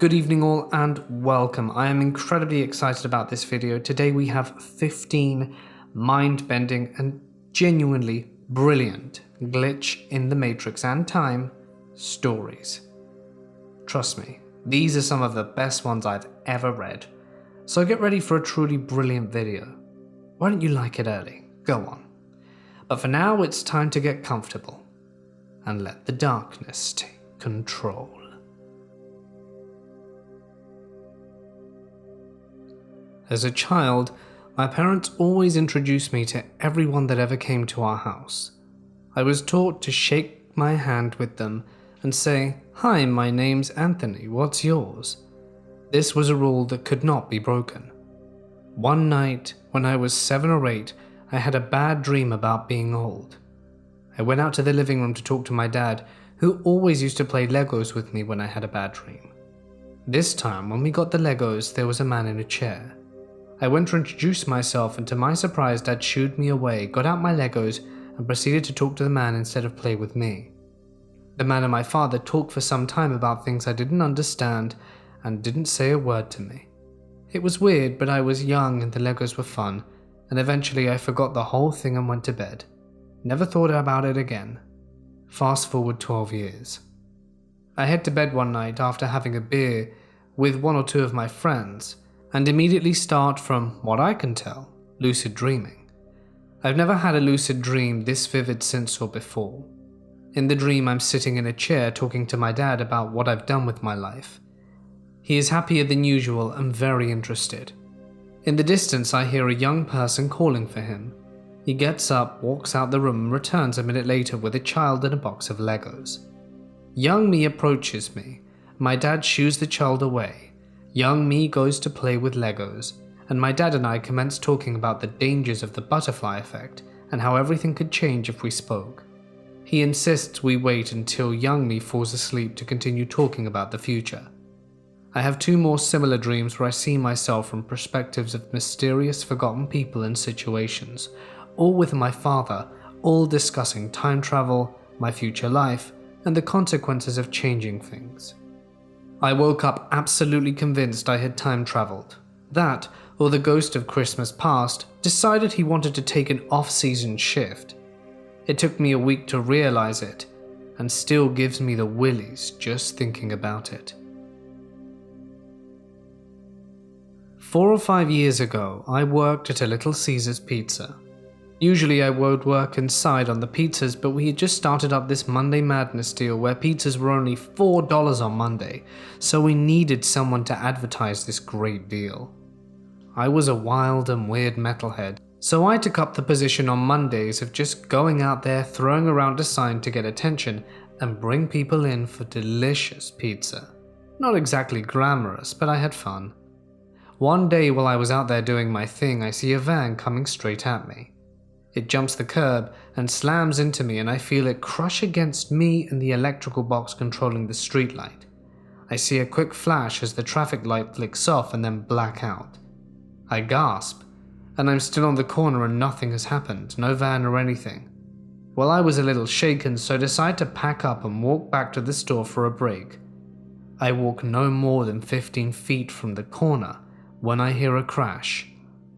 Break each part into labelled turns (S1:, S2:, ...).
S1: Good evening all and welcome. I am incredibly excited about this video. Today we have 15 mind-bending and genuinely brilliant glitch in the Matrix and time stories. Trust me, these are some of the best ones I've ever read. So get ready for a truly brilliant video. Why don't you like it early? Go on. But for now it's time to get comfortable and let the darkness take control. As a child, my parents always introduced me to everyone that ever came to our house. I was taught to shake my hand with them and say, "Hi, my name's Anthony, what's yours?" This was a rule that could not be broken. One night, when I was 7 or 8, I had a bad dream about being old. I went out to the living room to talk to my dad, who always used to play Legos with me when I had a bad dream. This time, when we got the Legos, there was a man in a chair. I went to introduce myself, and to my surprise, Dad shooed me away, got out my Legos, and proceeded to talk to the man instead of play with me. The man and my father talked for some time about things I didn't understand and didn't say a word to me. It was weird, but I was young and the Legos were fun, and eventually I forgot the whole thing and went to bed. Never thought about it again. Fast forward 12 years. I head to bed one night after having a beer with 1 or 2 of my friends, and immediately start, from what I can tell, lucid dreaming. I've never had a lucid dream this vivid since or before. In the dream, I'm sitting in a chair talking to my dad about what I've done with my life. He is happier than usual and very interested. In the distance, I hear a young person calling for him. He gets up, walks out the room, and returns a minute later with a child and a box of Legos. Young me approaches me. My dad shoos the child away. Young me goes to play with Legos, and my dad and I commence talking about the dangers of the butterfly effect and how everything could change if we spoke. He insists we wait until young me falls asleep to continue talking about the future. I have 2 more similar dreams where I see myself from perspectives of mysterious forgotten people and situations, all with my father, all discussing time travel, my future life, and the consequences of changing things. I woke up absolutely convinced I had time traveled. That, or the ghost of Christmas past, decided he wanted to take an off-season shift. It took me a week to realize it, and still gives me the willies just thinking about it. 4 or 5 years ago, I worked at a Little Caesars Pizza. Usually I would work inside on the pizzas, but we had just started up this Monday Madness deal where pizzas were only $4 on Monday, so we needed someone to advertise this great deal. I was a wild and weird metalhead, so I took up the position on Mondays of just going out there throwing around a sign to get attention and bring people in for delicious pizza. Not exactly glamorous, but I had fun. One day while I was out there doing my thing, I see a van coming straight at me. It jumps the curb and slams into me, and I feel it crush against me and the electrical box controlling the streetlight. I see a quick flash as the traffic light flicks off and then black out. I gasp, and I'm still on the corner and nothing has happened, no van or anything. Well, I was a little shaken, so I decide to pack up and walk back to the store for a break. I walk no more than 15 feet from the corner when I hear a crash.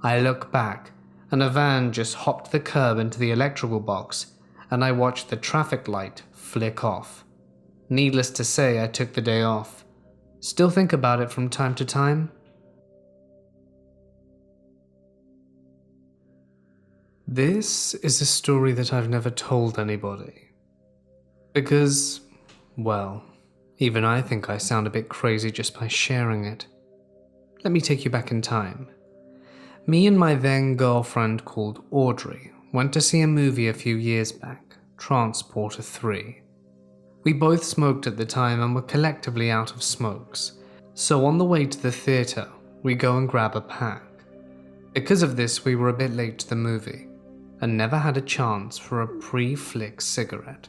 S1: I look back, and a van just hopped the curb into the electrical box, and I watched the traffic light flick off. Needless to say, I took the day off. Still think about it from time to time. This is a story that I've never told anybody. Because, well, even I think I sound a bit crazy just by sharing it. Let me take you back in time. Me and my then girlfriend called Audrey went to see a movie a few years back, Transporter 3. We both smoked at the time and were collectively out of smokes, so on the way to the theatre, we go and grab a pack. Because of this, we were a bit late to the movie, and never had a chance for a pre-flick cigarette.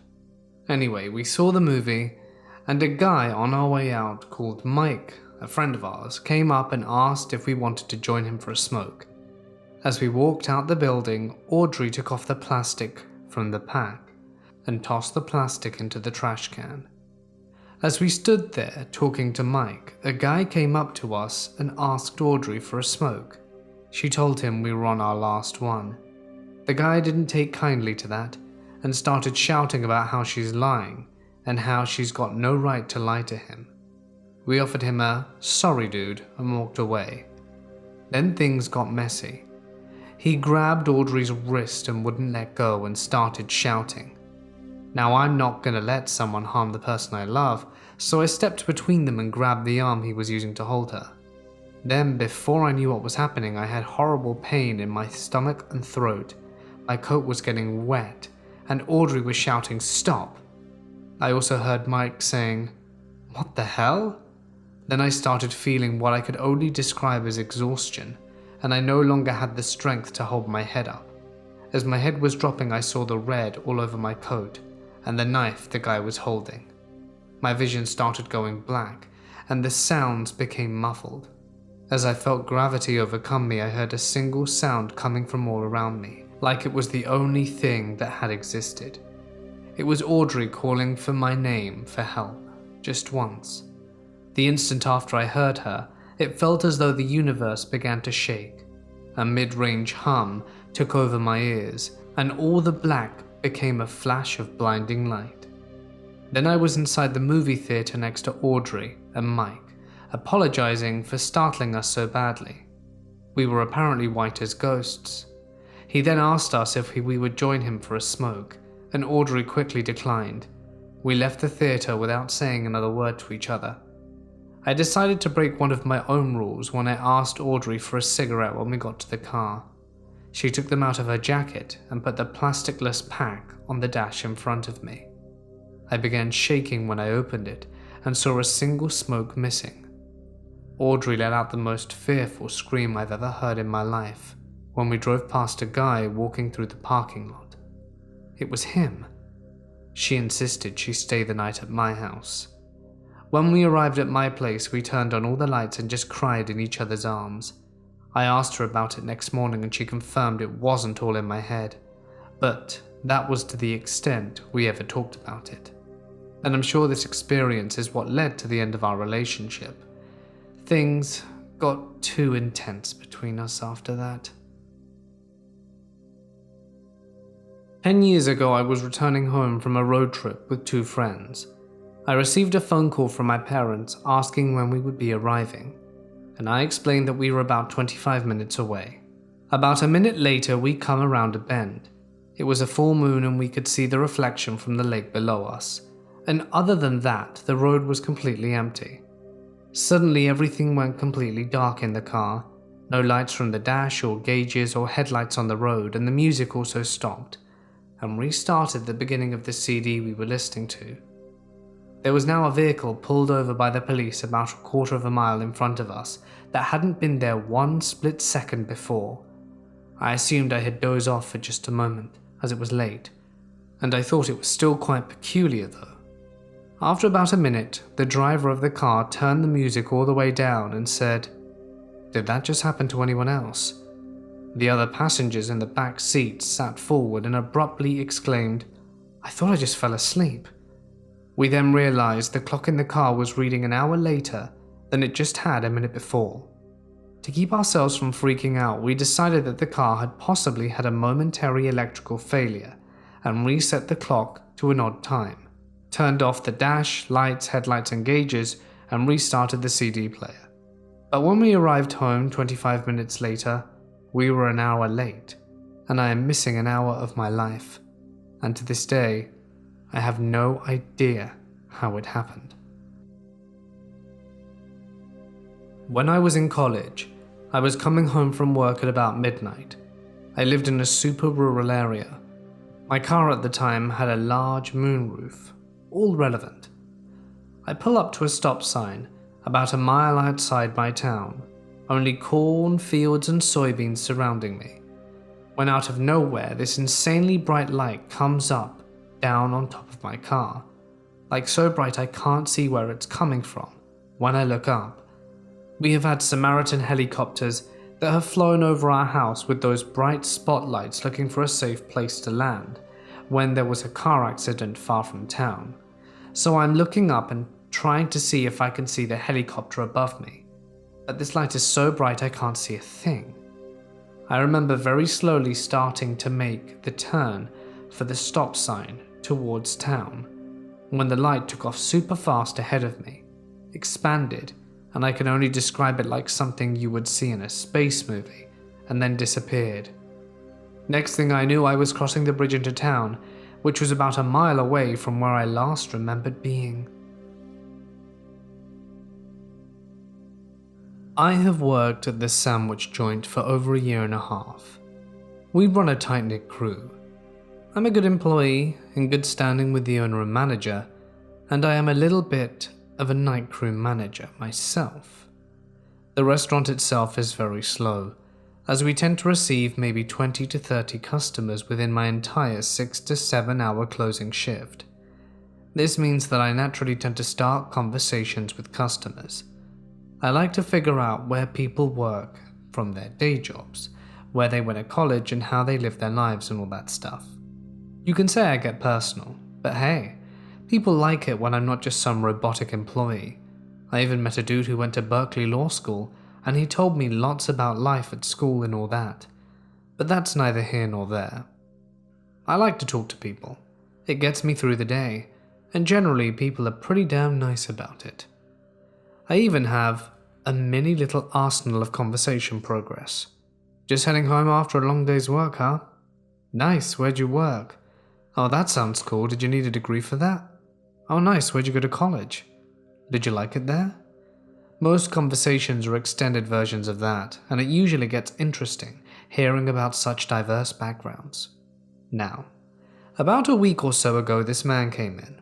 S1: Anyway, we saw the movie, and a guy on our way out called Mike, a friend of ours, came up and asked if we wanted to join him for a smoke. As we walked out the building, Audrey took off the plastic from the pack and tossed the plastic into the trash can. As we stood there talking to Mike, a guy came up to us and asked Audrey for a smoke. She told him we were on our last one. The guy didn't take kindly to that and started shouting about how she's lying and how she's got no right to lie to him. We offered him a "sorry dude" and walked away. Then things got messy. He grabbed Audrey's wrist and wouldn't let go and started shouting. Now I'm not gonna let someone harm the person I love, so I stepped between them and grabbed the arm he was using to hold her. Then, before I knew what was happening, I had horrible pain in my stomach and throat. My coat was getting wet, and Audrey was shouting, "Stop!" I also heard Mike saying, "What the hell?" Then I started feeling what I could only describe as exhaustion, and I no longer had the strength to hold my head up. As my head was dropping, I saw the red all over my coat, and the knife the guy was holding. My vision started going black, and the sounds became muffled. As I felt gravity overcome me, I heard a single sound coming from all around me, like it was the only thing that had existed. It was Audrey calling for my name for help, just once. The instant after I heard her, it felt as though the universe began to shake. A mid-range hum took over my ears, and all the black became a flash of blinding light. Then I was inside the movie theater next to Audrey and Mike, apologizing for startling us so badly. We were apparently white as ghosts. He then asked us if we would join him for a smoke, and Audrey quickly declined. We left the theater without saying another word to each other. I decided to break one of my own rules when I asked Audrey for a cigarette when we got to the car. She took them out of her jacket and put the plasticless pack on the dash in front of me. I began shaking when I opened it and saw a single smoke missing. Audrey let out the most fearful scream I've ever heard in my life when we drove past a guy walking through the parking lot. It was him. She insisted she stay the night at my house. When we arrived at my place, we turned on all the lights and just cried in each other's arms. I asked her about it next morning and she confirmed it wasn't all in my head, but that was to the extent we ever talked about it. And I'm sure this experience is what led to the end of our relationship. Things got too intense between us after that. 10 years ago, I was returning home from a road trip with 2 friends. I received a phone call from my parents asking when we would be arriving, and I explained that we were about 25 minutes away. About a minute later, we come around a bend. It was a full moon and we could see the reflection from the lake below us, and other than that, the road was completely empty. Suddenly, everything went completely dark in the car. No lights from the dash or gauges or headlights on the road, and the music also stopped and restarted the beginning of the CD we were listening to. There was now a vehicle pulled over by the police about a quarter of a mile in front of us that hadn't been there one split second before. I assumed I had dozed off for just a moment, as it was late, and I thought it was still quite peculiar though. After about a minute, the driver of the car turned the music all the way down and said, "Did that just happen to anyone else?" The other passengers in the back seat sat forward and abruptly exclaimed, "I thought I just fell asleep." We then realized the clock in the car was reading an hour later than it just had a minute before. To keep ourselves from freaking out, we decided that the car had possibly had a momentary electrical failure and reset the clock to an odd time, turned off the dash, lights, headlights and gauges, and restarted the CD player. But when we arrived home 25 minutes later, we were an hour late, and I am missing an hour of my life. And to this day, I have no idea how it happened. When I was in college, I was coming home from work at about midnight. I lived in a super rural area. My car at the time had a large moonroof, all relevant. I pull up to a stop sign about a mile outside my town, only corn, fields and soybeans surrounding me, when out of nowhere this insanely bright light comes up down on top of my car, like so bright I can't see where it's coming from. When I look up, we have had Samaritan helicopters that have flown over our house with those bright spotlights looking for a safe place to land when there was a car accident far from town. So I'm looking up and trying to see if I can see the helicopter above me, but this light is so bright I can't see a thing. I remember very slowly starting to make the turn for the stop sign towards town, when the light took off super fast ahead of me, expanded, and I can only describe it like something you would see in a space movie, and then disappeared. Next thing I knew, I was crossing the bridge into town, which was about a mile away from where I last remembered being. I have worked at this sandwich joint for over a year and a half. We run a tight-knit crew. I'm a good employee, in good standing with the owner and manager, and I am a little bit of a night crew manager myself. The restaurant itself is very slow, as we tend to receive maybe 20 to 30 customers within my entire 6 to 7 hour closing shift. This means that I naturally tend to start conversations with customers. I like to figure out where people work from their day jobs, where they went to college and how they live their lives and all that stuff. You can say I get personal, but hey, people like it when I'm not just some robotic employee. I even met a dude who went to Berkeley Law School, and he told me lots about life at school and all that. But that's neither here nor there. I like to talk to people. It gets me through the day, and generally people are pretty damn nice about it. I even have a mini little arsenal of conversation progress. Just heading home after a long day's work, huh? Nice, where'd you work? Oh, that sounds cool, did you need a degree for that? Oh nice, where'd you go to college? Did you like it there? Most conversations are extended versions of that, and it usually gets interesting hearing about such diverse backgrounds. Now, about a week or so ago this man came in.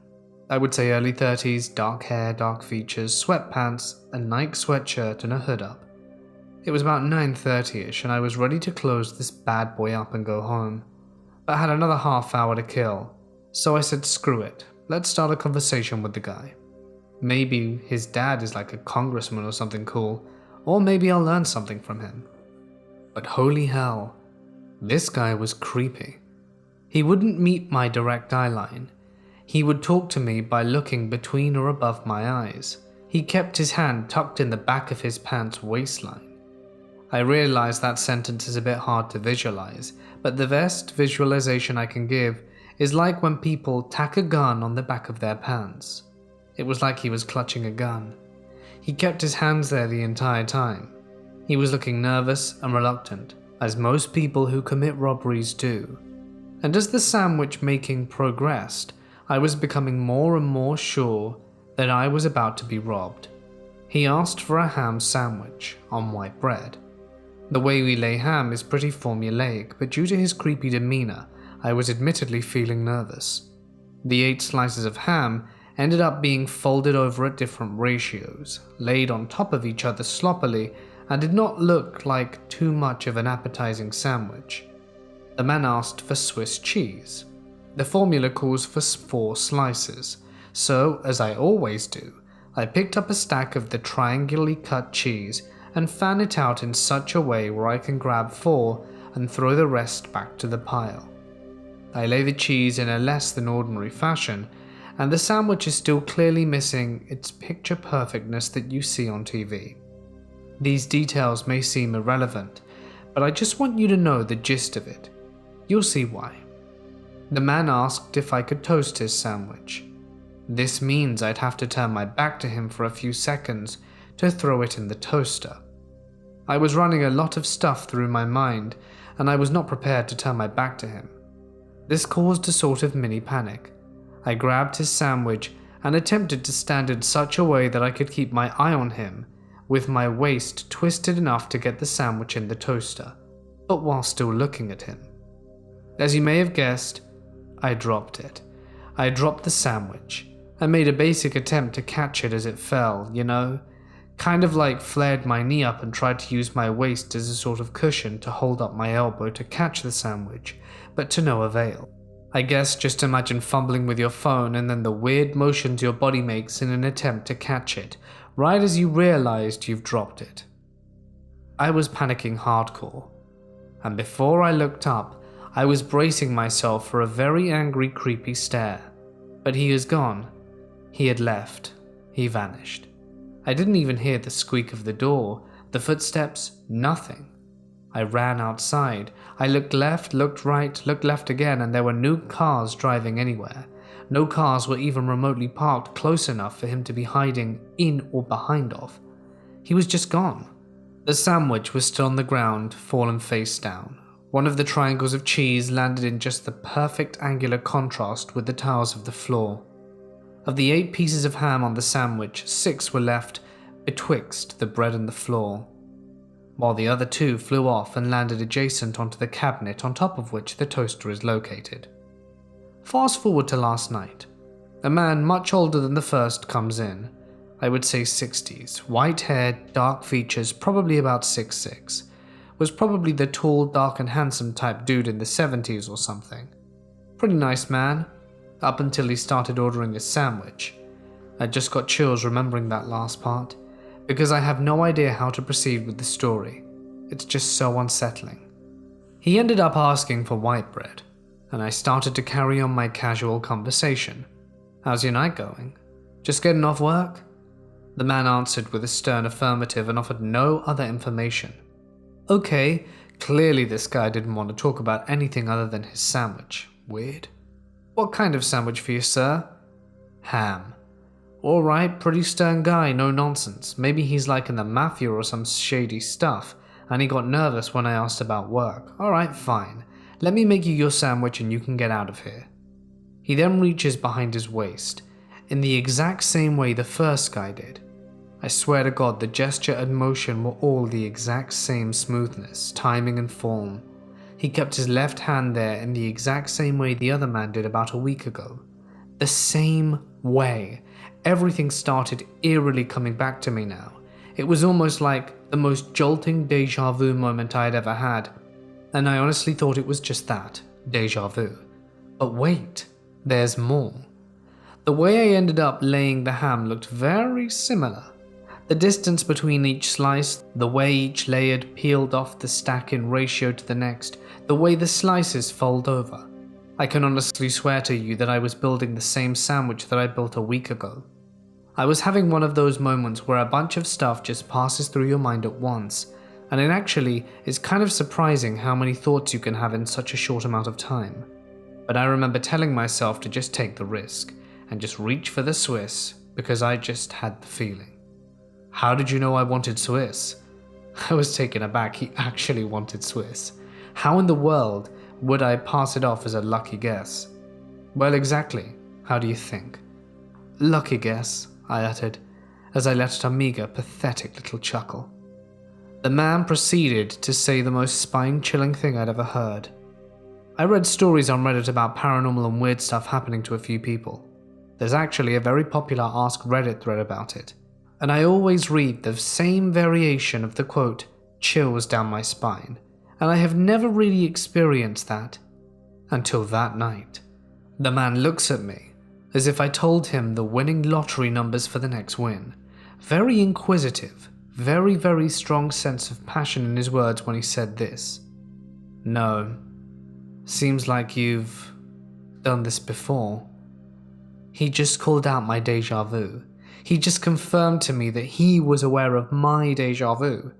S1: I would say early 30s, dark hair, dark features, sweatpants, a Nike sweatshirt and a hood up. It was about 9:30ish and I was ready to close this bad boy up and go home. But I had another half hour to kill, so I said screw it, let's start a conversation with the guy. Maybe his dad is like a congressman or something cool, or maybe I'll learn something from him. But holy hell, this guy was creepy. He wouldn't meet my direct eye line. He would talk to me by looking between or above my eyes. He kept his hand tucked in the back of his pants waistline. I realize that sentence is a bit hard to visualize, but the best visualization I can give is like when people tack a gun on the back of their pants. It was like he was clutching a gun. He kept his hands there the entire time. He was looking nervous and reluctant, as most people who commit robberies do. And as the sandwich making progressed, I was becoming more and more sure that I was about to be robbed. He asked for a ham sandwich on white bread. The way we lay ham is pretty formulaic, but due to his creepy demeanor, I was admittedly feeling nervous. The 8 slices of ham ended up being folded over at different ratios, laid on top of each other sloppily, and did not look like too much of an appetizing sandwich. The man asked for Swiss cheese. The formula calls for 4 slices, so, as I always do, I picked up a stack of the triangularly cut cheese and fan it out in such a way where I can grab 4 and throw the rest back to the pile. I lay the cheese in a less than ordinary fashion, and the sandwich is still clearly missing its picture perfectness that you see on TV. These details may seem irrelevant, but I just want you to know the gist of it. You'll see why. The man asked if I could toast his sandwich. This means I'd have to turn my back to him for a few seconds to throw it in the toaster. I was running a lot of stuff through my mind, and I was not prepared to turn my back to him. This caused a sort of mini panic. I grabbed his sandwich and attempted to stand in such a way that I could keep my eye on him, with my waist twisted enough to get the sandwich in the toaster, but while still looking at him. As you may have guessed, I dropped it. I dropped the sandwich. I made a basic attempt to catch it as it fell, you know? Kind of like flared my knee up and tried to use my waist as a sort of cushion to hold up my elbow to catch the sandwich, but to no avail. I guess just imagine fumbling with your phone and then the weird motions your body makes in an attempt to catch it, right as you realized you've dropped it. I was panicking hardcore, and before I looked up, I was bracing myself for a very angry, creepy stare. But he is gone. He had left. He vanished. I didn't even hear the squeak of the door, the footsteps, nothing. I ran outside. I looked left, looked right, looked left again, and there were no cars driving anywhere. No cars were even remotely parked close enough for him to be hiding in or behind of. He was just gone. The sandwich was still on the ground, fallen face down. One of the triangles of cheese landed in just the perfect angular contrast with the tiles of the floor. Of the 8 pieces of ham on the sandwich, 6 were left betwixt the bread and the floor, while the other 2 flew off and landed adjacent onto the cabinet on top of which the toaster is located. Fast forward to last night. A man much older than the first comes in. I would say 60s, white hair, dark features, probably about 6'6". Was probably the tall, dark and handsome type dude in the 70s or something. Pretty nice man, up until he started ordering his sandwich. I just got chills remembering that last part, because I have no idea how to proceed with the story. It's just so unsettling. He ended up asking for white bread, and I started to carry on my casual conversation. How's your night going? Just getting off work? The man answered with a stern affirmative and offered no other information. Okay, clearly this guy didn't want to talk about anything other than his sandwich. Weird. What kind of sandwich for you, sir? Ham. Alright, pretty stern guy, no nonsense. Maybe he's like in the mafia or some shady stuff, and he got nervous when I asked about work. Alright, fine. Let me make you your sandwich and you can get out of here. He then reaches behind his waist, in the exact same way the first guy did. I swear to God, the gesture and motion were all the exact same smoothness, timing and form. He kept his left hand there in the exact same way the other man did about a week ago. The same way. Everything started eerily coming back to me now. It was almost like the most jolting deja vu moment I had ever had, and I honestly thought it was just that, deja vu. But wait, there's more. The way I ended up laying the ham looked very similar. The distance between each slice, the way each layer peeled off the stack in ratio to the next, the way the slices fold over. I can honestly swear to you that I was building the same sandwich that I built a week ago. I was having one of those moments where a bunch of stuff just passes through your mind at once, and it actually is kind of surprising how many thoughts you can have in such a short amount of time. But I remember telling myself to just take the risk, and just reach for the Swiss, because I just had the feeling. How did you know I wanted Swiss? I was taken aback. He actually wanted Swiss. How in the world would I pass it off as a lucky guess? Well, exactly. How do you think? Lucky guess, I uttered, as I let out a meager, pathetic little chuckle. The man proceeded to say the most spine-chilling thing I'd ever heard. I read stories on Reddit about paranormal and weird stuff happening to a few people. There's actually a very popular Ask Reddit thread about it. And I always read the same variation of the quote, chills down my spine, and I have never really experienced that until that night. The man looks at me as if I told him the winning lottery numbers for the next win. Very inquisitive, very, very strong sense of passion in his words when he said this. No, seems like you've done this before. He just called out my deja vu. He just confirmed to me that he was aware of my deja vu.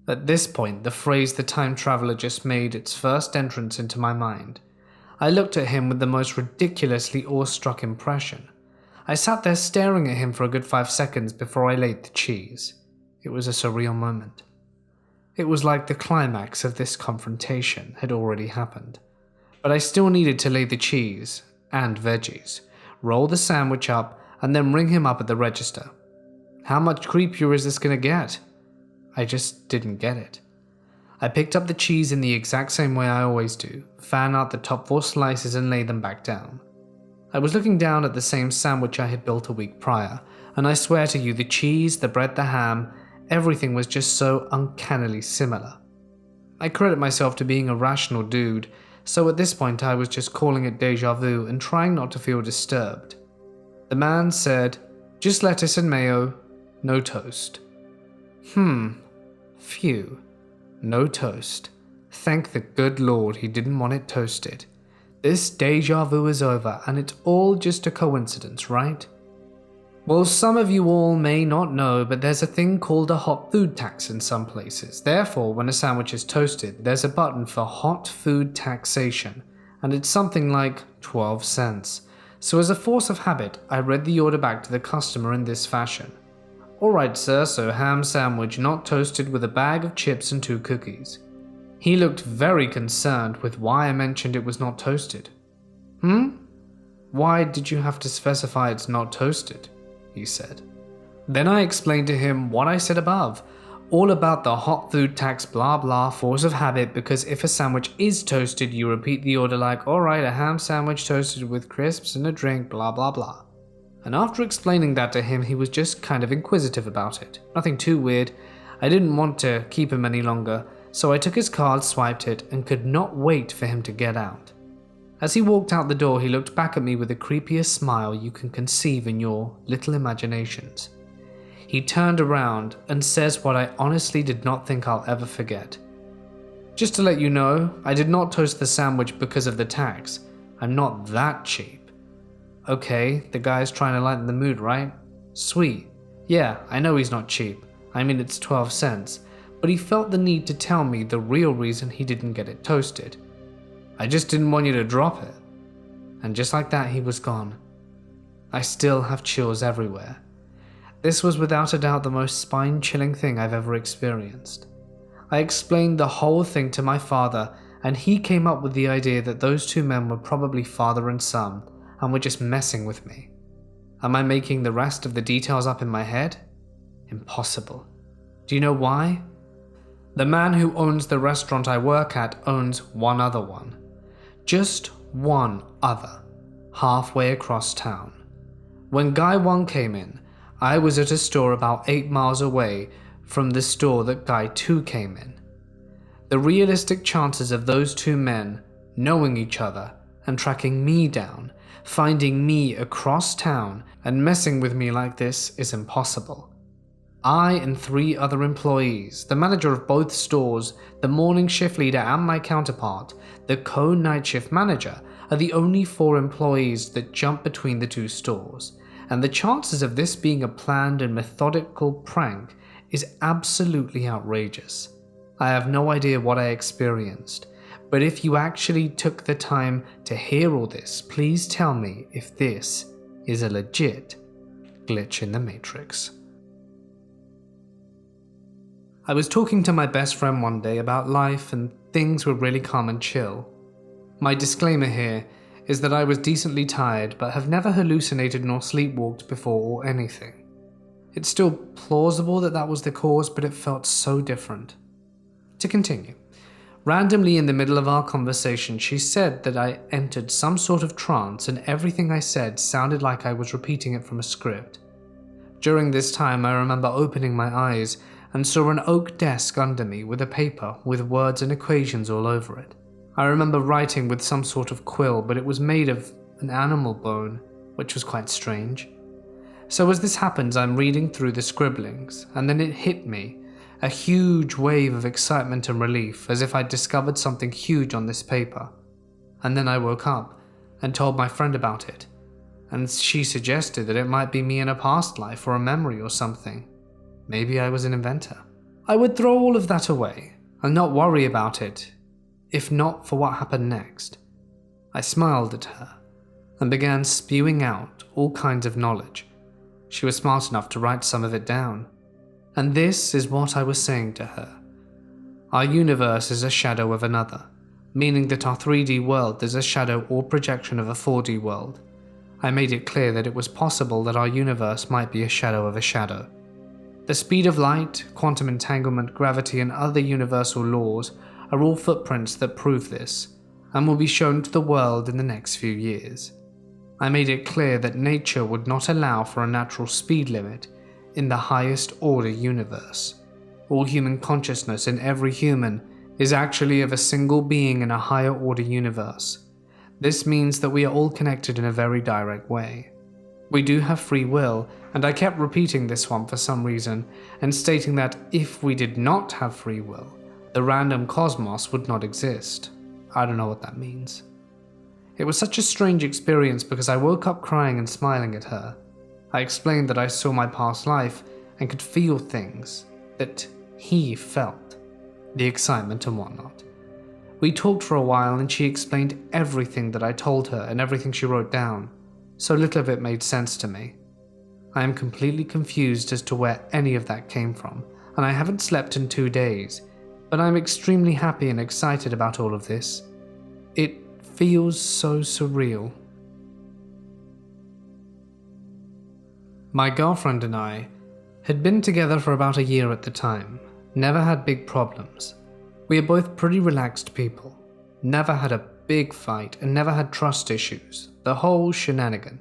S1: At this point, the phrase the time traveler just made its first entrance into my mind. I looked at him with the most ridiculously awestruck impression. I sat there staring at him for a good 5 seconds before I laid the cheese. It was a surreal moment. It was like the climax of this confrontation had already happened. But I still needed to lay the cheese and veggies, roll the sandwich up, and then ring him up at the register. How much creepier is this gonna get? I just didn't get it. I picked up the cheese in the exact same way I always do, fan out the top 4 slices and lay them back down. I was looking down at the same sandwich I had built a week prior, and I swear to you the cheese, the bread, the ham, everything was just so uncannily similar. I credit myself to being a rational dude, so at this point I was just calling it deja vu and trying not to feel disturbed. The man said, just lettuce and mayo, no toast. Phew, no toast. Thank the good Lord he didn't want it toasted. This deja vu is over and it's all just a coincidence, right? Well, some of you all may not know, but there's a thing called a hot food tax in some places. Therefore, when a sandwich is toasted, there's a button for hot food taxation, and it's something like 12 cents. So as a force of habit, I read the order back to the customer in this fashion. "Alright sir, so ham sandwich not toasted with a bag of chips and 2 cookies." He looked very concerned with why I mentioned it was not toasted. "Why did you have to specify it's not toasted?" he said. Then I explained to him what I said above, all about the hot food tax blah blah force of habit, because if a sandwich is toasted, you repeat the order like, "Alright, a ham sandwich toasted with crisps and a drink, blah blah blah." And after explaining that to him, he was just kind of inquisitive about it. Nothing too weird. I didn't want to keep him any longer, so I took his card, swiped it, and could not wait for him to get out. As he walked out the door, he looked back at me with the creepiest smile you can conceive in your little imaginations. He turned around and says what I honestly did not think I'll ever forget. "Just to let you know, I did not toast the sandwich because of the tax. I'm not that cheap." Okay, the guy's trying to lighten the mood, right? Sweet. Yeah, I know he's not cheap. I mean, it's 12 cents. But he felt the need to tell me the real reason he didn't get it toasted. "I just didn't want you to drop it." And just like that, he was gone. I still have chills everywhere. This was without a doubt the most spine-chilling thing I've ever experienced. I explained the whole thing to my father, and he came up with the idea that those 2 men were probably father and son, and were just messing with me. Am I making the rest of the details up in my head? Impossible. Do you know why? The man who owns the restaurant I work at owns one other one. Just one other, halfway across town. When Guy 1 came in, I was at a store about 8 miles away from the store that Guy 2 came in. The realistic chances of those 2 men knowing each other and tracking me down, finding me across town and messing with me like this is impossible. I and 3 other employees, the manager of both stores, the morning shift leader and my counterpart, the co-night shift manager, are the only 4 employees that jump between the 2 stores, and the chances of this being a planned and methodical prank is absolutely outrageous. I have no idea what I experienced, but if you actually took the time to hear all this, please tell me if this is a legit glitch in the Matrix. I was talking to my best friend one day about life and things were really calm and chill. My disclaimer here is that I was decently tired but have never hallucinated nor sleepwalked before or anything. It's still plausible that that was the cause, but it felt so different. To continue, randomly in the middle of our conversation, she said that I entered some sort of trance and everything I said sounded like I was repeating it from a script. During this time, I remember opening my eyes and saw an oak desk under me with a paper with words and equations all over it. I remember writing with some sort of quill, but it was made of an animal bone, which was quite strange. So as this happens, I'm reading through the scribblings, and then it hit me, a huge wave of excitement and relief, as if I'd discovered something huge on this paper. And then I woke up and told my friend about it, and she suggested that it might be me in a past life or a memory or something. Maybe I was an inventor. I would throw all of that away and not worry about it, if not for what happened next. I smiled at her and began spewing out all kinds of knowledge. She was smart enough to write some of it down. And this is what I was saying to her. Our universe is a shadow of another, meaning that our 3D world is a shadow or projection of a 4D world. I made it clear that it was possible that our universe might be a shadow of a shadow. The speed of light, quantum entanglement, gravity, and other universal laws are all footprints that prove this, and will be shown to the world in the next few years. I made it clear that nature would not allow for a natural speed limit in the highest order universe. All human consciousness in every human is actually of a single being in a higher order universe. This means that we are all connected in a very direct way. We do have free will, and I kept repeating this one for some reason, and stating that if we did not have free will, the random cosmos would not exist. I don't know what that means. It was such a strange experience because I woke up crying and smiling at her. I explained that I saw my past life and could feel things that he felt, the excitement and whatnot. We talked for a while and she explained everything that I told her and everything she wrote down, so little of it made sense to me. I am completely confused as to where any of that came from, and I haven't slept in 2 days, but I'm extremely happy and excited about all of this. It feels so surreal. My girlfriend and I had been together for about a year at the time, never had big problems. We are both pretty relaxed people, never had a big fight and never had trust issues, the whole shenanigan.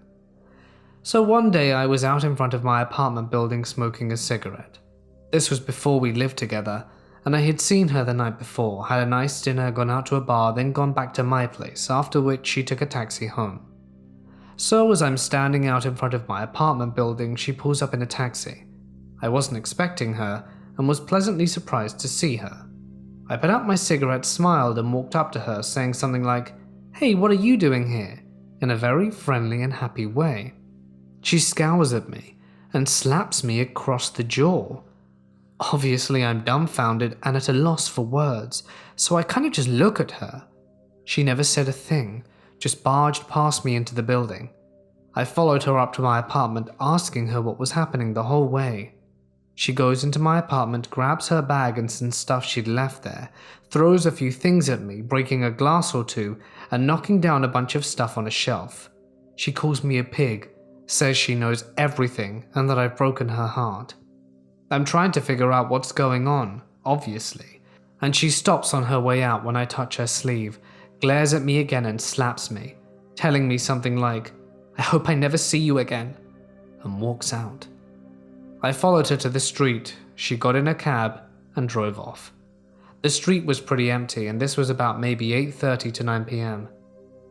S1: So one day I was out in front of my apartment building smoking a cigarette. This was before we lived together, and I had seen her the night before, had a nice dinner, gone out to a bar, then gone back to my place, after which she took a taxi home. So as I'm standing out in front of my apartment building, she pulls up in a taxi. I wasn't expecting her, and was pleasantly surprised to see her. I put out my cigarette, smiled, and walked up to her, saying something like, "Hey, what are you doing here?" in a very friendly and happy way. She scowls at me and slaps me across the jaw. Obviously, I'm dumbfounded and at a loss for words, so I kind of just look at her. She never said a thing, just barged past me into the building. I followed her up to my apartment, asking her what was happening the whole way. She goes into my apartment, grabs her bag and some stuff she'd left there, throws a few things at me, breaking a glass or two and knocking down a bunch of stuff on a shelf. She calls me a pig, says she knows everything and that I've broken her heart. I'm trying to figure out what's going on, obviously, and she stops on her way out when I touch her sleeve, glares at me again and slaps me, telling me something like, "I hope I never see you again," and walks out. I followed her to the street. She got in a cab and drove off. The street was pretty empty, and this was about maybe 8:30 to 9 p.m,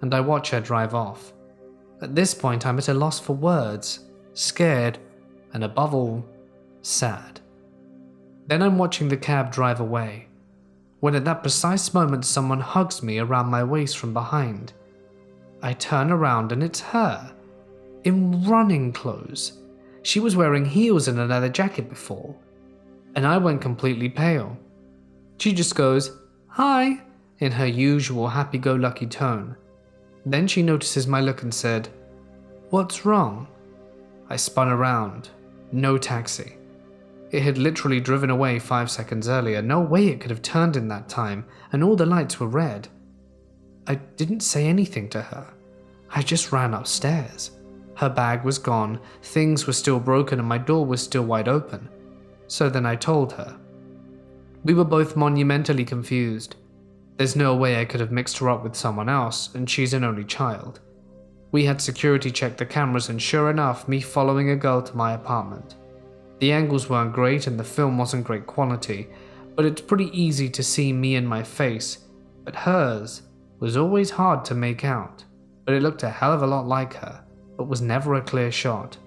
S1: and I watch her drive off. At this point, I'm at a loss for words, scared, and above all, sad. Then I'm watching the cab drive away, when at that precise moment someone hugs me around my waist from behind. I turn around and it's her, in running clothes. She was wearing heels and a leather jacket before, and I went completely pale. She just goes, "Hi," in her usual happy-go-lucky tone. Then she notices my look and said, "What's wrong?" I spun around. No taxi. It had literally driven away 5 seconds earlier. No way it could have turned in that time, and all the lights were red. I didn't say anything to her. I just ran upstairs. Her bag was gone, things were still broken, and my door was still wide open. So then I told her. We were both monumentally confused. There's no way I could have mixed her up with someone else, and she's an only child. We had security check the cameras, and sure enough, me following a girl to my apartment. The angles weren't great and the film wasn't great quality, but it's pretty easy to see me and my face, but hers was always hard to make out, but it looked a hell of a lot like her, but was never a clear shot.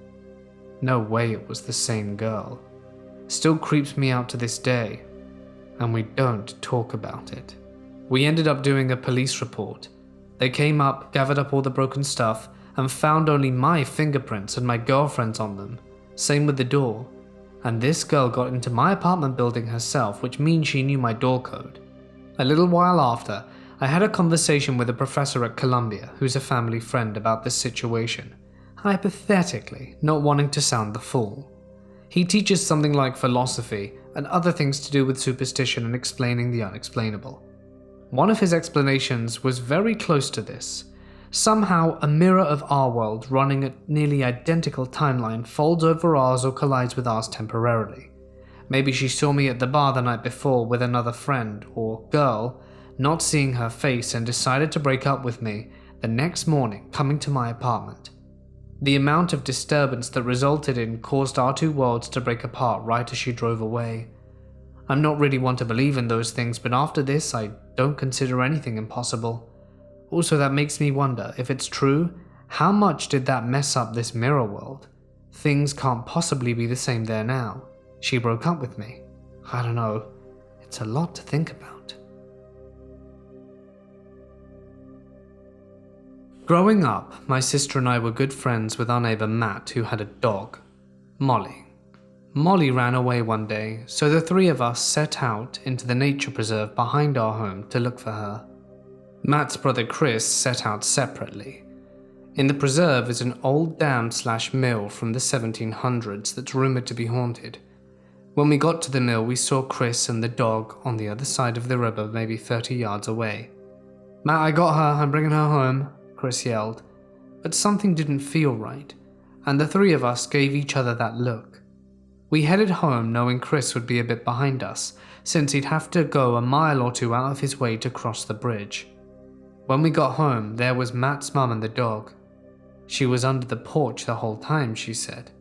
S1: No way it was the same girl. Still creeps me out to this day, and we don't talk about it. We ended up doing a police report. They came up, gathered up all the broken stuff, and found only my fingerprints and my girlfriend's on them. Same with the door. And this girl got into my apartment building herself, which means she knew my door code. A little while after, I had a conversation with a professor at Columbia who's a family friend about this situation, hypothetically not wanting to sound the fool. He teaches something like philosophy and other things to do with superstition and explaining the unexplainable. One of his explanations was very close to this. Somehow, a mirror of our world running a nearly identical timeline folds over ours or collides with ours temporarily. Maybe she saw me at the bar the night before with another friend or girl, not seeing her face, and decided to break up with me the next morning coming to my apartment. The amount of disturbance that resulted in caused our two worlds to break apart right as she drove away. I'm not really one to believe in those things, but after this I don't consider anything impossible. Also, that makes me wonder, if it's true, how much did that mess up this mirror world? Things can't possibly be the same there now. She broke up with me. I don't know. It's a lot to think about. Growing up, my sister and I were good friends with our neighbor Matt, who had a dog, Molly. Molly ran away one day, so the three of us set out into the nature preserve behind our home to look for her. Matt's brother Chris set out separately. In the preserve is an old dam/mill from the 1700s that's rumored to be haunted. When we got to the mill, we saw Chris and the dog on the other side of the river, maybe 30 yards away. "Matt, I got her, I'm bringing her home," Chris yelled. But something didn't feel right, and the three of us gave each other that look. We headed home knowing Chris would be a bit behind us, since he'd have to go a mile or two out of his way to cross the bridge. When we got home, there was Matt's mum and the dog. She was under the porch the whole time, she said.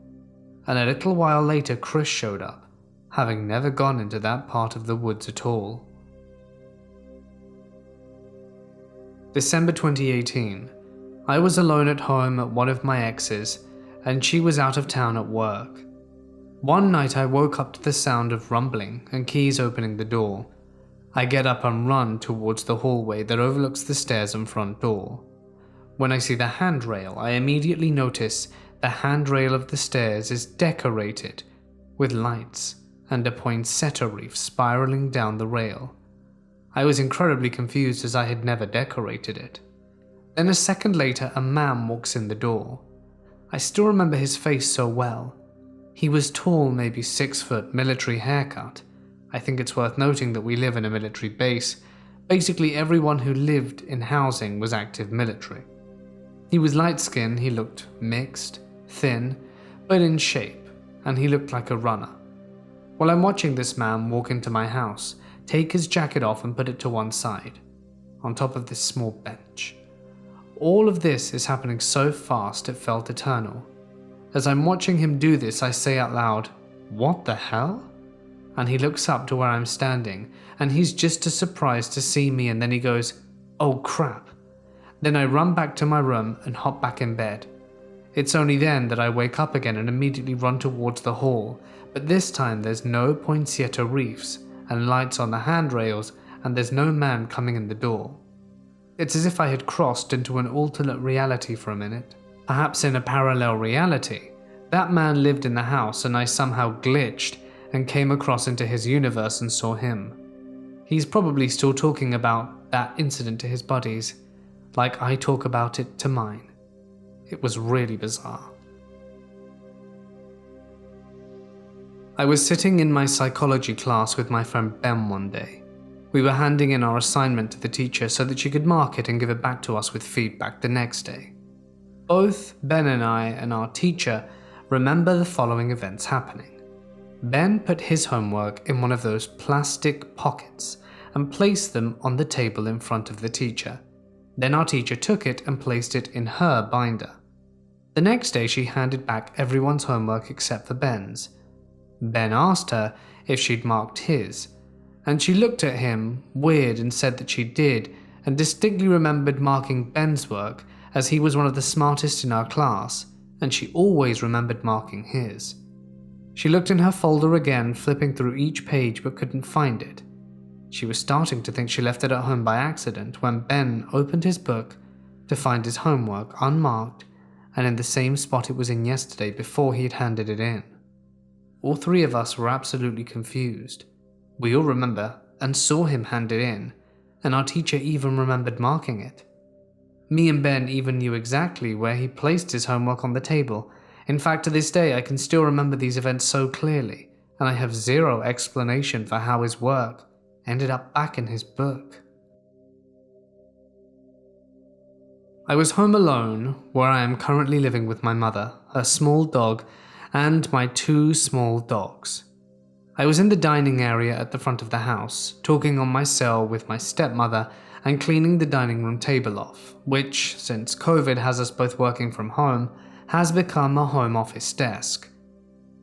S1: And a little while later, Chris showed up, having never gone into that part of the woods at all. December 2018. I was alone at home at one of my exes, and she was out of town at work. One night I woke up to the sound of rumbling and keys opening the door. I get up and run towards the hallway that overlooks the stairs and front door. When I see the handrail, I immediately notice the handrail of the stairs is decorated with lights and a poinsettia wreath spiraling down the rail. I was incredibly confused as I had never decorated it. Then a second later, a man walks in the door. I still remember his face so well. He was tall, maybe 6 foot, military haircut. I think it's worth noting that we live in a military base. Basically everyone who lived in housing was active military. He was light-skinned, he looked mixed, thin, but in shape, and he looked like a runner. While I'm watching this man walk into my house, take his jacket off and put it to one side, on top of this small bench. All of this is happening so fast it felt eternal. As I'm watching him do this, I say out loud, "What the hell?" And he looks up to where I'm standing, and he's just as surprised to see me, and then he goes, "Oh crap." Then I run back to my room and hop back in bed. It's only then that I wake up again and immediately run towards the hall, but this time there's no poinsettia wreaths and lights on the handrails, and there's no man coming in the door. It's as if I had crossed into an alternate reality for a minute. Perhaps in a parallel reality, that man lived in the house and I somehow glitched and came across into his universe and saw him. He's probably still talking about that incident to his buddies, like I talk about it to mine. It was really bizarre. I was sitting in my psychology class with my friend Ben one day. We were handing in our assignment to the teacher so that she could mark it and give it back to us with feedback the next day. Both Ben and I and our teacher remember the following events happening. Ben put his homework in one of those plastic pockets and placed them on the table in front of the teacher. Then our teacher took it and placed it in her binder. The next day she handed back everyone's homework except for Ben's. Ben asked her if she'd marked his, and she looked at him weird and said that she did, and distinctly remembered marking Ben's work as he was one of the smartest in our class, and she always remembered marking his. She looked in her folder again, flipping through each page but couldn't find it. She was starting to think she left it at home by accident when Ben opened his book to find his homework unmarked and in the same spot it was in yesterday before he had handed it in. All three of us were absolutely confused. We all remember and saw him hand it in, and our teacher even remembered marking it. Me and Ben even knew exactly where he placed his homework on the table. In fact, to this day I can still remember these events so clearly, and I have zero explanation for how his work ended up back in his book. I was home alone, where I am currently living with my mother, her small dog, and my 2 small dogs. I was in the dining area at the front of the house, talking on my cell with my stepmother and cleaning the dining room table off, which, since COVID has us both working from home, has become a home office desk.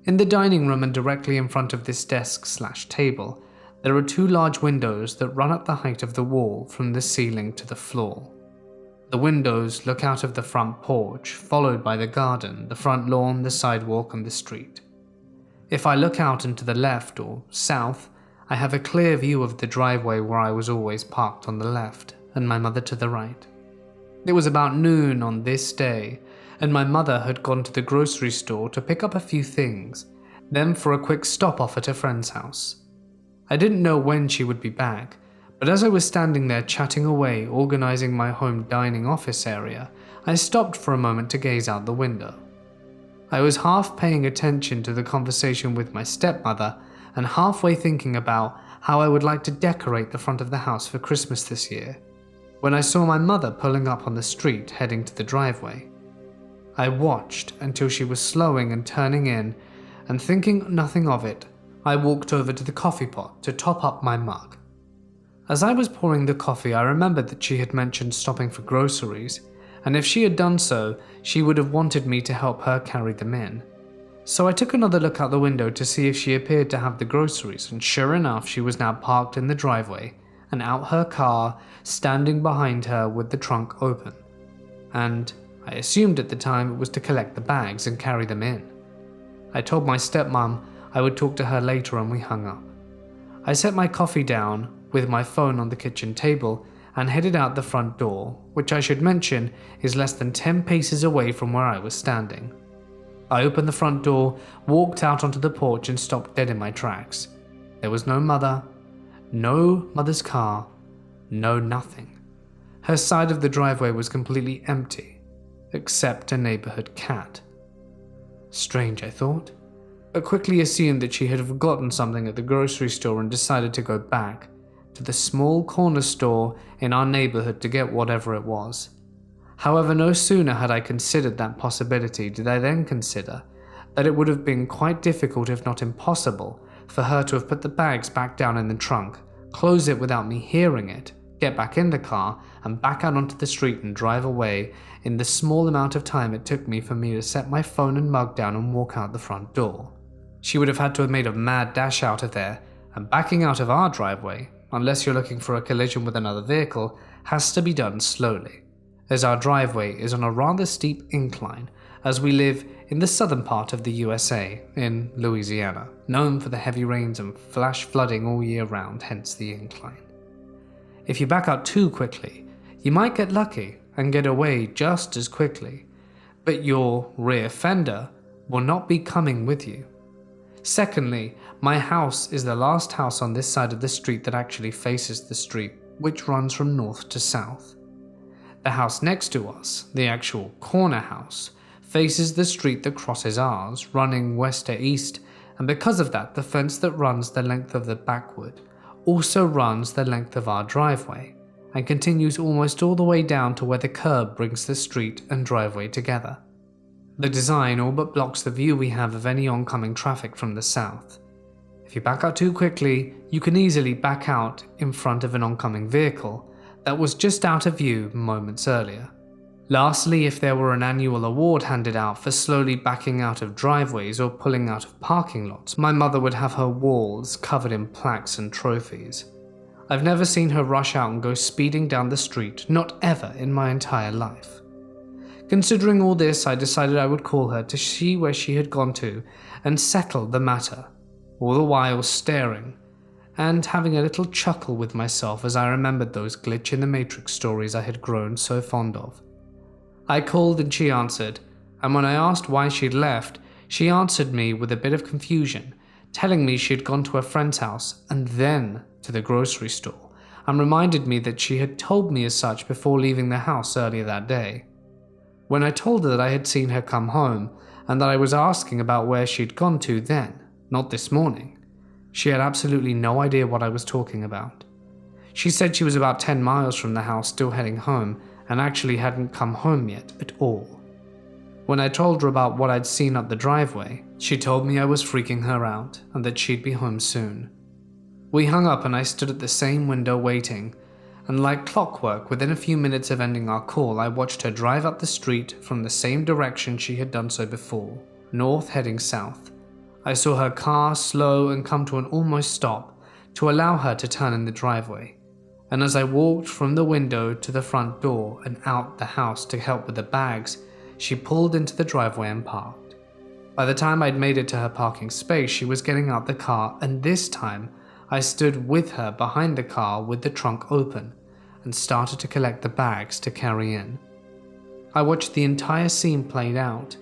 S1: In the dining room and directly in front of this desk/table, there are 2 large windows that run up the height of the wall from the ceiling to the floor. The windows look out of the front porch, followed by the garden, the front lawn, the sidewalk, and the street. If I look out into the left or south, I have a clear view of the driveway where I was always parked on the left, and my mother to the right. It was about noon on this day, and my mother had gone to the grocery store to pick up a few things, then for a quick stop off at a friend's house. I didn't know when she would be back, but as I was standing there chatting away, organizing my home dining office area, I stopped for a moment to gaze out the window. I was half paying attention to the conversation with my stepmother and halfway thinking about how I would like to decorate the front of the house for Christmas this year, when I saw my mother pulling up on the street heading to the driveway. I watched until she was slowing and turning in, and thinking nothing of it, I walked over to the coffee pot to top up my mug. As I was pouring the coffee, I remembered that she had mentioned stopping for groceries, and if she had done so, she would have wanted me to help her carry them in. So I took another look out the window to see if she appeared to have the groceries, and sure enough, she was now parked in the driveway, and out her car, standing behind her with the trunk open. And I assumed at the time it was to collect the bags and carry them in. I told my stepmom I would talk to her later, and we hung up. I set my coffee down with my phone on the kitchen table and headed out the front door, which I should mention is less than 10 paces away from where I was standing. I opened the front door, walked out onto the porch and stopped dead in my tracks. There was no mother, no mother's car, no nothing. Her side of the driveway was completely empty, except a neighborhood cat. Strange, I thought, but quickly assumed that she had forgotten something at the grocery store and decided to go back to the small corner store in our neighborhood to get whatever it was. However, no sooner had I considered that possibility did I then consider that it would have been quite difficult, if not impossible, for her to have put the bags back down in the trunk, close it without me hearing it, get back in the car, and back out onto the street and drive away in the small amount of time it took me for me to set my phone and mug down and walk out the front door. She would have had to have made a mad dash out of there, and backing out of our driveway, unless you're looking for a collision with another vehicle, has to be done slowly, as our driveway is on a rather steep incline, as we live in the southern part of the USA, in Louisiana, known for the heavy rains and flash flooding all year round, hence the incline. If you back out too quickly, you might get lucky and get away just as quickly, but your rear fender will not be coming with you. Secondly, my house is the last house on this side of the street that actually faces the street, which runs from north to south. The house next to us, the actual corner house, faces the street that crosses ours, running west to east, and because of that, the fence that runs the length of the backwood also runs the length of our driveway, and continues almost all the way down to where the curb brings the street and driveway together. The design all but blocks the view we have of any oncoming traffic from the south. If you back out too quickly, you can easily back out in front of an oncoming vehicle that was just out of view moments earlier. Lastly, if there were an annual award handed out for slowly backing out of driveways or pulling out of parking lots, my mother would have her walls covered in plaques and trophies. I've never seen her rush out and go speeding down the street, not ever in my entire life. Considering all this, I decided I would call her to see where she had gone to and settle the matter, all the while staring and having a little chuckle with myself as I remembered those glitch in the Matrix stories I had grown so fond of. I called and she answered, and when I asked why she'd left, she answered me with a bit of confusion, telling me she had gone to a friend's house and then to the grocery store, and reminded me that she had told me as such before leaving the house earlier that day. When I told her that I had seen her come home and that I was asking about where she'd gone to then, not this morning, she had absolutely no idea what I was talking about. She said she was about 10 miles from the house still heading home and actually hadn't come home yet at all. When I told her about what I'd seen up the driveway, she told me I was freaking her out and that she'd be home soon. We hung up and I stood at the same window waiting, and like clockwork, within a few minutes of ending our call, I watched her drive up the street from the same direction she had done so before, north heading south. I saw her car slow and come to an almost stop to allow her to turn in the driveway, and as I walked from the window to the front door and out the house to help with the bags, she pulled into the driveway and parked. By the time I'd made it to her parking space, she was getting out the car, and this time I stood with her behind the car with the trunk open and started to collect the bags to carry in. I watched the entire scene played out,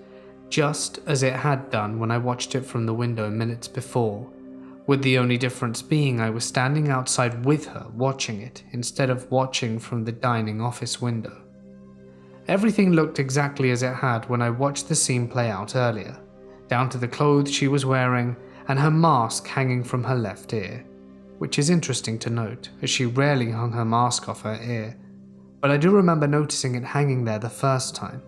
S1: just as it had done when I watched it from the window minutes before, with the only difference being I was standing outside with her watching it instead of watching from the dining office window. Everything looked exactly as it had when I watched the scene play out earlier, down to the clothes she was wearing and her mask hanging from her left ear, which is interesting to note as she rarely hung her mask off her ear, but I do remember noticing it hanging there the first time.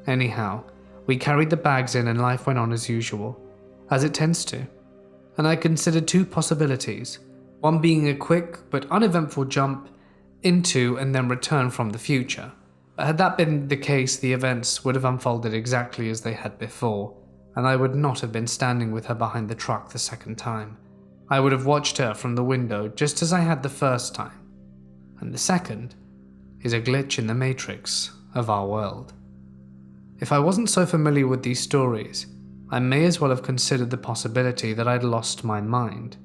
S1: Anyhow, we carried the bags in and life went on as usual, as it tends to, and I considered two possibilities, one being a quick but uneventful jump into and then return from the future. But had that been the case, the events would have unfolded exactly as they had before, and I would not have been standing with her behind the truck the second time. I would have watched her from the window just as I had the first time. And the second is a glitch in the matrix of our world. If I wasn't so familiar with these stories, I may as well have considered the possibility that I'd lost my mind.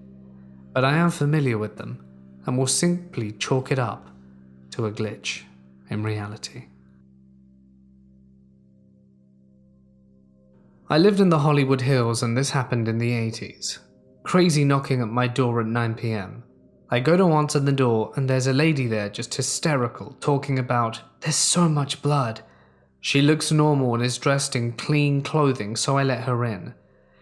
S1: But I am familiar with them, and will simply chalk it up to a glitch in reality. I lived in the Hollywood Hills and this happened in the 80s. Crazy knocking at my door at 9 p.m. I go to answer the door and there's a lady there just hysterical, talking about, "There's so much blood." She looks normal and is dressed in clean clothing, so I let her in.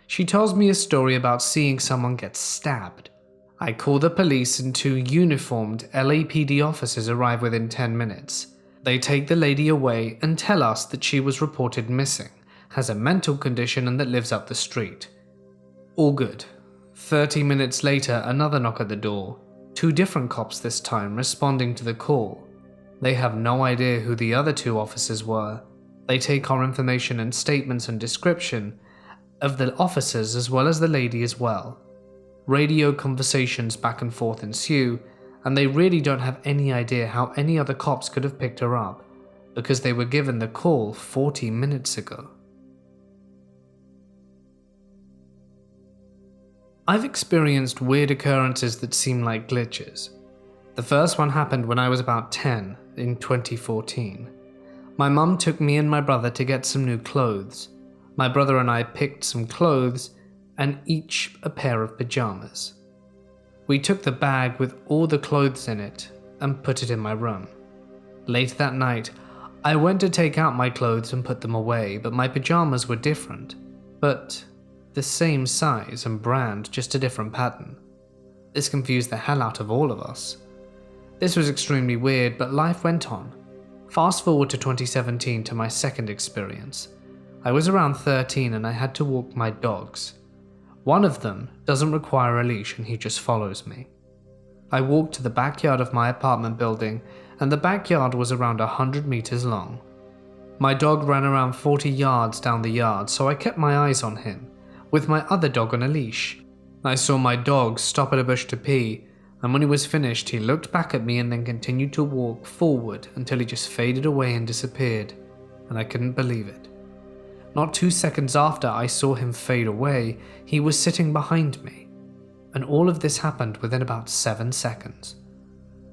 S1: She tells me a story about seeing someone get stabbed. I call the police and two uniformed LAPD officers arrive within 10 minutes. They take the lady away and tell us that she was reported missing, has a mental condition and that lives up the street. All good. 30 minutes later, another knock at the door. Two different cops this time responding to the call. They have no idea who the other two officers were. They take our information and statements and description of the officers as well as the lady as well. Radio conversations back and forth ensue, and they really don't have any idea how any other cops could have picked her up, because they were given the call 40 minutes ago. I've experienced weird occurrences that seem like glitches. The first one happened when I was about 10 in 2014. My mum took me and my brother to get some new clothes. My brother and I picked some clothes and each a pair of pajamas. We took the bag with all the clothes in it and put it in my room. Later that night, I went to take out my clothes and put them away, but my pajamas were different, but the same size and brand, just a different pattern. This confused the hell out of all of us. This was extremely weird, but life went on. Fast forward to 2017 to my second experience. I was around 13 and I had to walk my dogs. One of them doesn't require a leash and he just follows me. I walked to the backyard of my apartment building and the backyard was around 100 meters long. My dog ran around 40 yards down the yard, so I kept my eyes on him, with my other dog on a leash. I saw my dog stop at a bush to pee, and when he was finished he looked back at me and then continued to walk forward until he just faded away and disappeared, and I couldn't believe it. Not 2 seconds after I saw him fade away, he was sitting behind me, and all of this happened within about 7 seconds.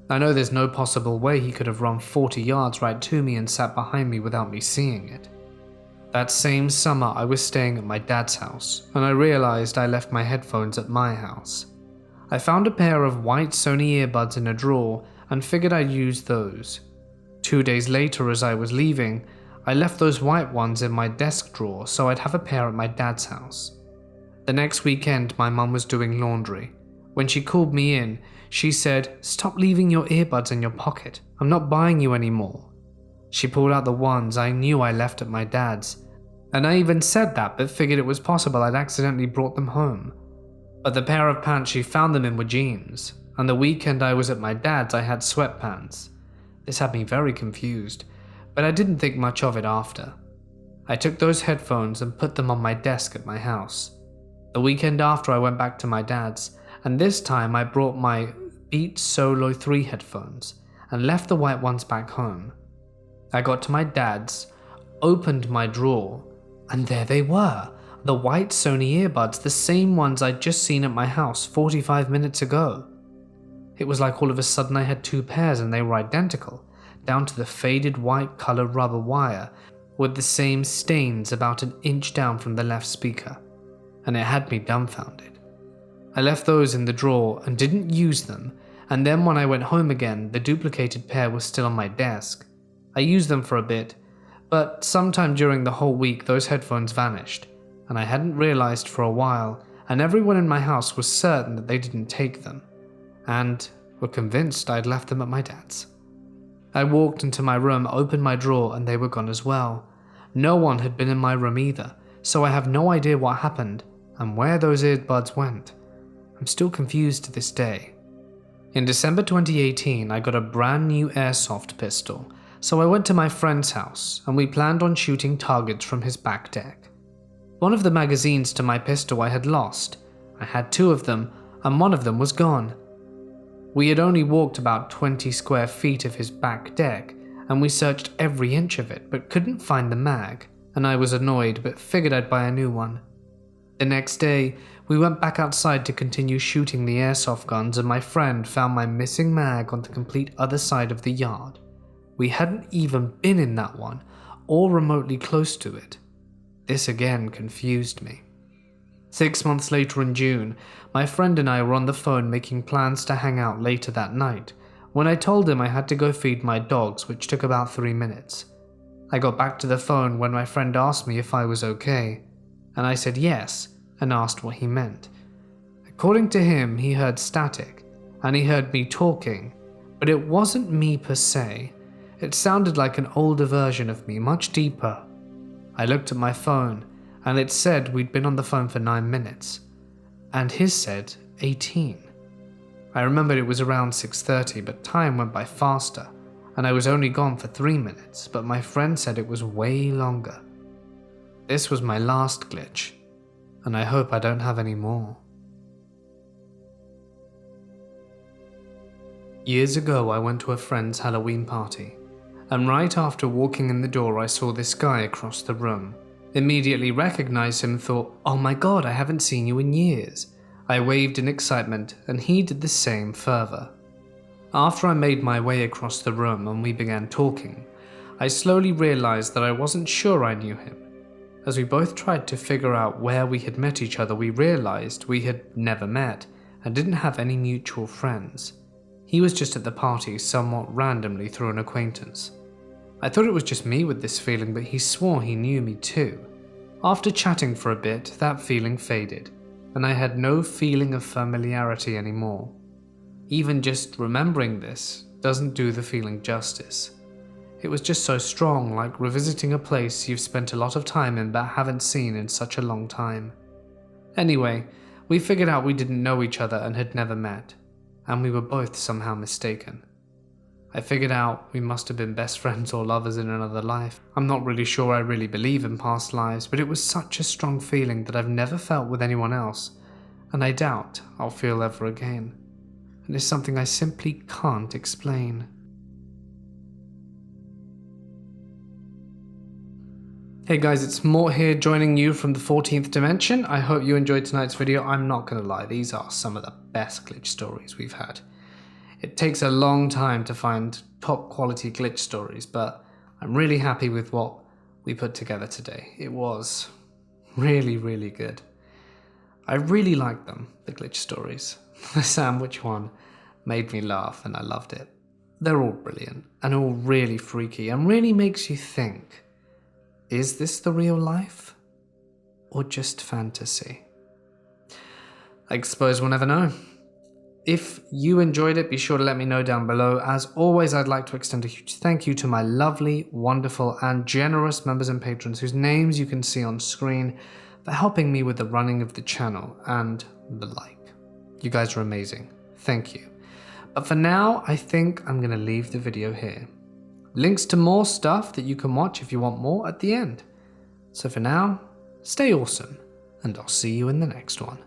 S1: I know there's no possible way he could have run 40 yards right to me and sat behind me without me seeing it. That same summer I was staying at my dad's house, and I realized I left my headphones at my house. I found a pair of white Sony earbuds in a drawer and figured I'd use those. 2 days later, as I was leaving, I left those white ones in my desk drawer so I'd have a pair at my dad's house. The next weekend my mum was doing laundry. When she called me in, she said, "Stop leaving your earbuds in your pocket. I'm not buying you anymore." She pulled out the ones I knew I left at my dad's, and I even said that but figured it was possible I'd accidentally brought them home. But the pair of pants she found them in were jeans, and the weekend I was at my dad's I had sweatpants. This had me very confused, but I didn't think much of it after. I took those headphones and put them on my desk at my house. The weekend after I went back to my dad's, and this time I brought my Beats Solo 3 headphones and left the white ones back home. I got to my dad's, opened my drawer, and there they were, the white Sony earbuds, the same ones I'd just seen at my house 45 minutes ago. It was like all of a sudden I had two pairs and they were identical, down to the faded white color rubber wire with the same stains about an inch down from the left speaker, and it had me dumbfounded. I left those in the drawer and didn't use them, and then when I went home again, the duplicated pair was still on my desk. I used them for a bit, but sometime during the whole week those headphones vanished, and I hadn't realized for a while, and everyone in my house was certain that they didn't take them, and were convinced I'd left them at my dad's. I walked into my room, opened my drawer, and they were gone as well. No one had been in my room either, so I have no idea what happened and where those earbuds went. I'm still confused to this day. In December 2018, I got a brand new airsoft pistol, so I went to my friend's house and we planned on shooting targets from his back deck. One of the magazines to my pistol I had lost. I had 2 of them, and one of them was gone. We had only walked about 20 square feet of his back deck, and we searched every inch of it but couldn't find the mag, and I was annoyed but figured I'd buy a new one. The next day, we went back outside to continue shooting the airsoft guns, and my friend found my missing mag on the complete other side of the yard. We hadn't even been in that one, or remotely close to it. This again confused me. 6 months later in June, my friend and I were on the phone making plans to hang out later that night, when I told him I had to go feed my dogs, which took about 3 minutes. I got back to the phone when my friend asked me if I was okay, and I said yes, and asked what he meant. According to him, he heard static, and he heard me talking, but it wasn't me per se. It sounded like an older version of me, much deeper. I looked at my phone, and it said we'd been on the phone for 9 minutes, and his said 18. I remembered it was around 6:30, but time went by faster, and I was only gone for 3 minutes, but my friend said it was way longer. This was my last glitch, and I hope I don't have any more. Years ago, I went to a friend's Halloween party, and right after walking in the door, I saw this guy across the room. Immediately recognized him and thought, "Oh my god, I haven't seen you in years." I waved in excitement, and he did the same further. After I made my way across the room and we began talking, I slowly realized that I wasn't sure I knew him. As we both tried to figure out where we had met each other, we realized we had never met and didn't have any mutual friends. He was just at the party somewhat randomly through an acquaintance. I thought it was just me with this feeling, but he swore he knew me too. After chatting for a bit, that feeling faded, and I had no feeling of familiarity anymore. Even just remembering this doesn't do the feeling justice. It was just so strong, like revisiting a place you've spent a lot of time in but haven't seen in such a long time. Anyway, we figured out we didn't know each other and had never met, and we were both somehow mistaken. I figured out we must have been best friends or lovers in another life. I'm not really sure I really believe in past lives, but it was such a strong feeling that I've never felt with anyone else, and I doubt I'll feel ever again. And it's something I simply can't explain. Hey guys, it's Mort here joining you from the 14th dimension. I hope you enjoyed tonight's video. I'm not gonna lie, these are some of the best glitch stories we've had. It takes a long time to find top quality glitch stories, but I'm really happy with what we put together today. It was really, really good. I really liked them, the glitch stories. The sandwich one made me laugh and I loved it. They're all brilliant and all really freaky and really makes you think, is this the real life or just fantasy? I suppose we'll never know. If you enjoyed it, be sure to let me know down below. As always, I'd like to extend a huge thank you to my lovely, wonderful, and generous members and patrons whose names you can see on screen for helping me with the running of the channel and the like. You guys are amazing. Thank you. But for now, I think I'm going to leave the video here. Links to more stuff that you can watch if you want more at the end. So for now, stay awesome, and I'll see you in the next one.